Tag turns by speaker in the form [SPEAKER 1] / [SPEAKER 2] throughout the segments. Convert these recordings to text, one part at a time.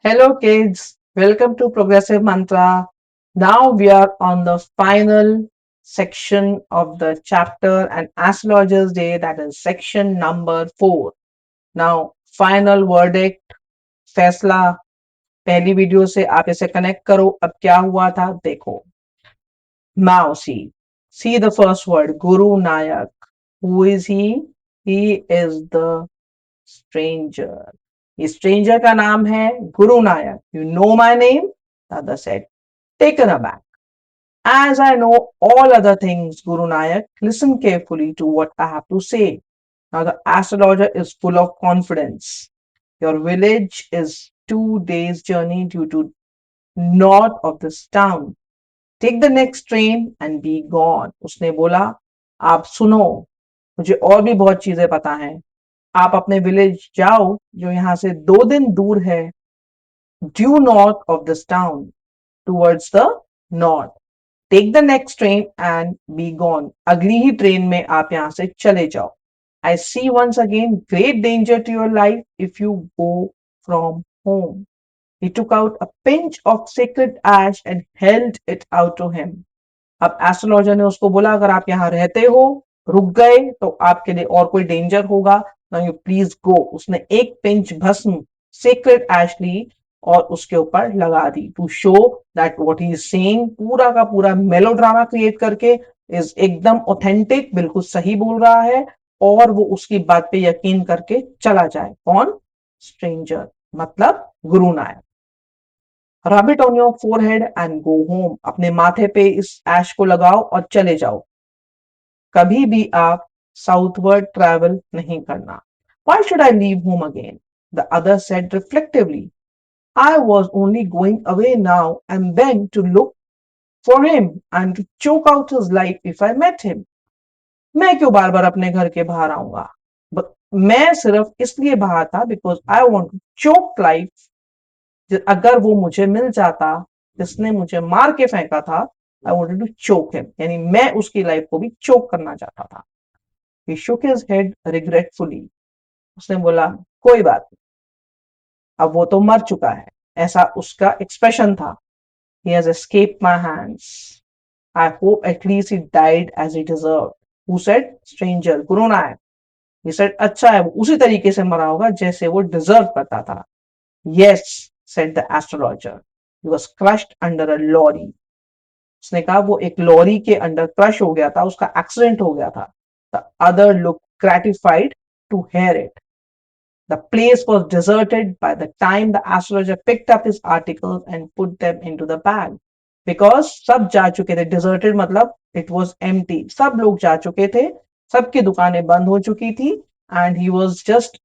[SPEAKER 1] Hello, kids. Welcome to Progressive Mantra. Now we are on the final section of the chapter and Astrologer's Day, that is section number 4. Now, final verdict, फैसला पहली video से आप इसे connect करो. अब क्या हुआ था देखो. Now see the first word, Guru Nayak. Who is he? He is the stranger. इस stranger का नाम है गुरु नायक. You know my name? Dada said, taken aback. As I know all other things, Guru Nayak, listen carefully to what I have to say. Now the astrologer is full of confidence. Your village is 2 days journey due to north of this town. Take the next train and be gone. उसने बोला, आप सुनो, मुझे और भी बहुत चीजें पता हैं. आप अपने विलेज जाओ जो यहाँ से 2 दिन दूर है. Due north of this town, towards the north. Take the next train and be gone. अगली ही ट्रेन में आप यहाँ से चले जाओ. I see once again great danger to your life if you go from home. He took out a pinch of sacred ash and held it out to him. अब astrologer ने उसको बोला अगर आप यहाँ रहते हो, रुक गए तो आपके लिए और कोई डेंजर होगा. Now you please go. उसने एक पिंच भस्म सेक्रेड एश ली और उसके ऊपर लगा दी to show that what he is saying पूरा का पूरा मेलोड्रामा क्रिएट करके इज एकदम ऑथेंटिक, बिल्कुल सही बोल रहा है और वो उसकी बात पे यकीन करके चला जाए. कौन? स्ट्रेंजर, मतलब Guru Nayak. Rub it on your forehead and go home. अपने माथे पे इस ऐश को लगाओ और चले जाओ. कभी भी आप साउथवर्ड ट्रैवल नहीं करना. Why should I leave home again? The other said reflectively. I was only going away now and then to look for him and to choke out his life if I met him. मैं क्यों बार बार अपने घर के बाहर आऊंगा. मैं सिर्फ इसलिए बाहर था because I want to choke life. अगर वो मुझे मिल जाता जिसने मुझे मार के फेंका था, I wanted to choke him, यानी मैं उसकी लाइफ को भी चोक करना चाहता था. ही shook his head regretfully. उसने बोला कोई बात नहीं, अब वो तो मर चुका है, ऐसा उसका एक्सप्रेशन था. he has escaped my hands. I hope at least he died as he deserved. Who said? Stranger, Guru Nayak. he said अच्छा है वो उसी तरीके से मरा होगा जैसे वो डिजर्व करता था. Yes, said the astrologer. He was crushed under a lorry. उसने कहा वो एक लॉरी के अंडर क्रश हो गया था, उसका एक्सीडेंट हो गया था. The other looked gratified to hear it. The place was deserted by the time the astrologer picked up his articles and put them into the bag. Because सब जा चुके थे. Deserted मतलब it was empty. सब लोग जा चुके थे, सबकी दुकानें बंद हो चुकी थी and he was just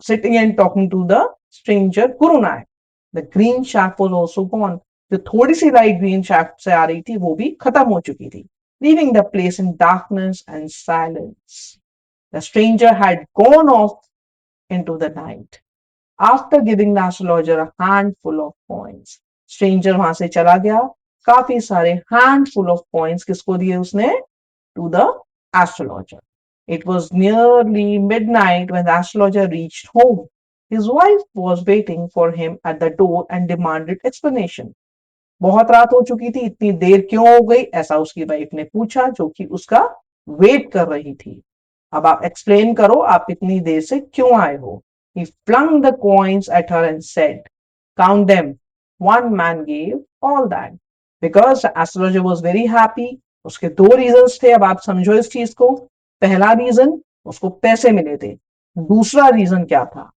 [SPEAKER 1] sitting and talking to the stranger Guru Nanak. The green shack was also gone. जो थोड़ी सी लाइट ग्रीन shack से आ रही थी वो भी खत्म हो चुकी थी. Leaving the place in darkness and silence. The stranger had gone off into the night. After giving the astrologer a handful of coins. Stranger वहां से चला गया. काफी सारे handful of coins किसको दिए उसने? To the astrologer. It was nearly midnight when the astrologer reached home. His wife was waiting for him at the door and demanded explanation. बहुत रात हो चुकी थी, इतनी देर क्यों हो गई, ऐसा उसकी वाइफ ने पूछा, जो कि उसका वेट कर रही थी. अब आप एक्सप्लेन करो, आप इतनी देर से क्यों आए हो. He flung the coins at her and said, count them. One man gave all that. Because the astrologer was very happy. उसके दो रीजंस थे, अब आप समझो इस चीज को. पहला रीजन, उसको पैसे मिले थे. दूसरा रीजन क्या था?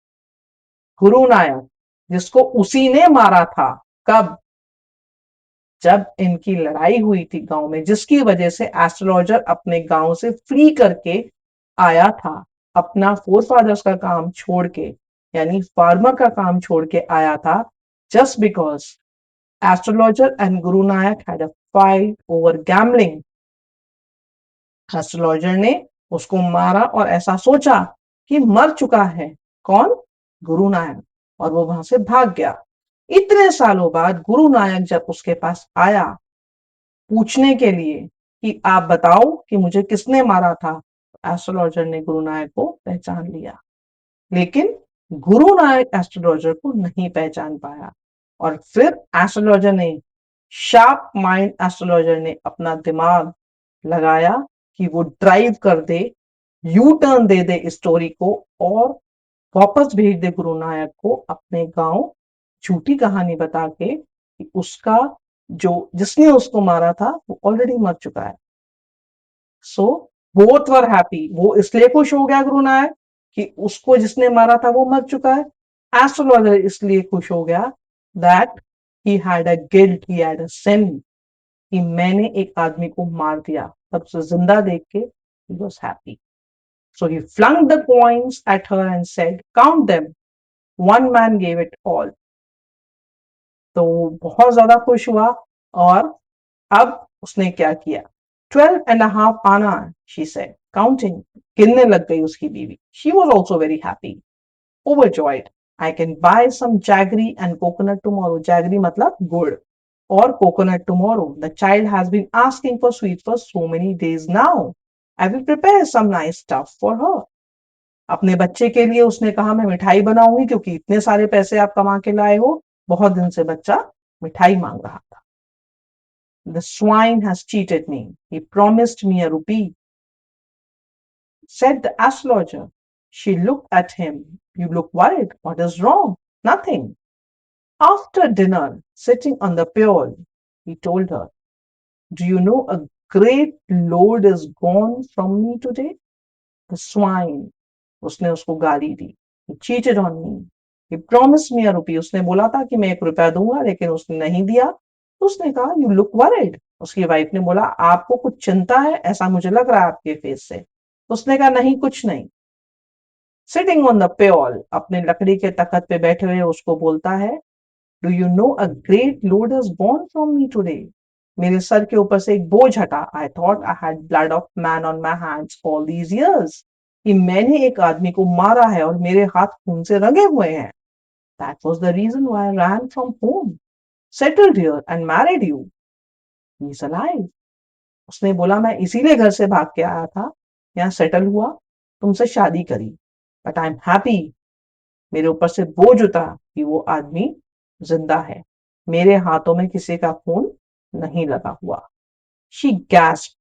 [SPEAKER 1] गुरु नायक, जिसको उसी ने मारा था. कब? जब इनकी लड़ाई हुई थी गांव में, जिसकी वजह से एस्ट्रोलॉजर अपने गांव से फ्ली करके आया था. अपना फोर फादर्स का काम छोड़ के, यानी फार्मर का काम छोड़ के आया था, just because astrologer and Guru Nayak had a fight over gambling. Astrologer ने उसको मारा और ऐसा सोचा कि मर चुका है. कौन? गुरु नायक. और वो वहां से भाग गया. इतने सालों बाद गुरु नायक जब उसके पास आया पूछने के लिए कि आप बताओ कि मुझे किसने मारा था, एस्ट्रोलॉजर ने गुरु नायक को पहचान लिया. लेकिन गुरु नायक एस्ट्रोलॉजर को नहीं पहचान पाया और फिर एस्ट्रोलॉजर ने, शार्प माइंड एस्ट्रोलॉजर ने अपना दिमाग लगाया कि वो ड्राइव कर दे, यू टर्न दे दे स्टोरी को और वापस भेज दे गुरु नायक को अपने गांव, झूठी कहानी बता के कि उसका जो जिसने उसको मारा था वो ऑलरेडी मर चुका है। So both were happy. वो इसलिए खुश हो गया गुरु नायक कि उसको जिसने मारा था वो मर चुका है। एस्ट्रोलॉजर इसलिए खुश हो गया that he had a guilt, he had a sin, कि मैंने एक आदमी को मार दिया। तब से जिंदा देख के he was happy. So he flung the coins at her and said, "Count them." One man gave it all. तो वो बहुत ज्यादा खुश हुआ और अब उसने क्या किया? 12.5 आना, she said, counting. गिनने लग गई उसकी बीवी। She was also very happy, overjoyed. I can buy some jaggery and coconut tomorrow. Jaggery मतलब गुड़ और coconut tomorrow. The child has been asking for sweets for so many days now. I will prepare some nice stuff for her. अपने बच्चे के लिए उसने कहा मैं मिठाई बनाऊंगी क्योंकि इतने सारे पैसे आप कमा के लाए हो, बहुत दिन से बच्चा मिठाई मांग रहा था। The swine has cheated me. He promised me a rupee, said the astrologer. She looked at him. You look worried. What is wrong? Nothing. After dinner, sitting on the peol, he told her, do you know a great load is gone from me today? The swine. उसने उसको गाली दी। He cheated on me. He promised me a rupee. उसने बोला था कि मैं 1 रुपया दूंगा लेकिन उसने नहीं दिया। तो उसने कहा you look worried. उसकी वाइफ ने बोला आपको कुछ चिंता है, ऐसा मुझे लग रहा है आपके फेस से। उसने कहा नहीं, कुछ नहीं। सिटिंग ऑन द पेओल, अपने लकड़ी के तख्त पे बैठे हुए उसको बोलता है, do you know a great load has gone from me today. मेरे सर के ऊपर से एक बोझ हटा। I thought I had blood of man on my hands all these years, कि मैंने एक आदमी को मारा है और मेरे हाथ खून से रंगे हुए हैं। That was the reason why I ran from home, settled here and married you. He is alive. उसने बोला मैं इसीलिए घर से भाग के आया था, यहाँ सेटल हुआ, तुमसे शादी करी। बट आई एम हैप्पी, मेरे ऊपर से बोझ उतरा कि वो आदमी जिंदा है, मेरे हाथों में किसी का खून नहीं लगा हुआ। She gasp,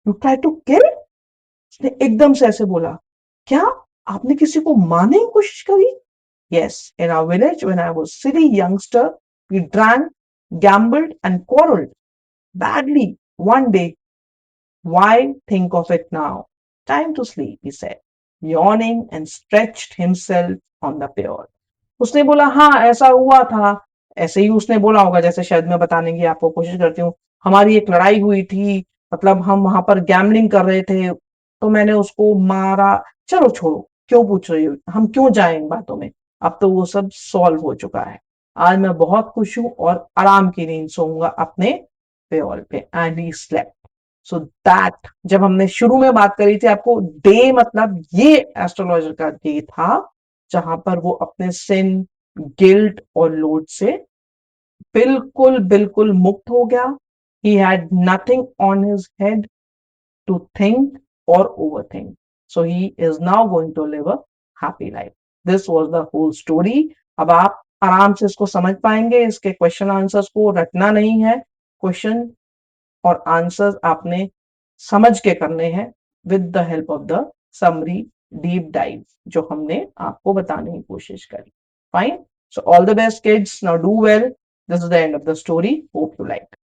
[SPEAKER 1] you try to kill. उसने एकदम से ऐसे बोला, क्या आपने किसी को मारने की कोशिश करी? Yes, in our village when I was silly youngster we drank, gambled and quarreled badly one day. Why think of it now? Time to sleep, he said, yawning and stretched himself on the pillow. उसने बोला हाँ ऐसा हुआ था। ऐसे ही उसने बोला होगा जैसे शायद मैं बताने की आपको कोशिश करती हूँ। हमारी एक लड़ाई हुई थी, मतलब हम वहां पर गैम्बलिंग कर रहे थे, तो मैंने उसको मारा। चलो छोड़ो, क्यों पूछ रही हो, हम क्यों जाए इन बातों में। अब तो वो सब सॉल्व हो चुका है। आज मैं बहुत खुश हूँ और आराम की नींद सोऊंगा अपने पेओल पे। And he slept. So that, जब हमने शुरू में बात करी थी आपको, डे मतलब ये एस्ट्रोलॉजर का डे था जहां पर वो अपने सिन, गिल्ट और लोड से बिल्कुल बिल्कुल मुक्त हो गया। He had nothing on his head to think और overthink, so he is now going to live a happy life. This was the whole story. अब आप आराम से इसको समझ पाएंगे, इसके क्वेश्चन आंसर्स को रटना नहीं है। क्वेश्चन और आंसर्स आपने समझ के करने हैं with the help of the summary deep dive जो हमने आपको बताने की कोशिश करी। Fine, so all the best kids, now do well. This is the end of the story, hope you like.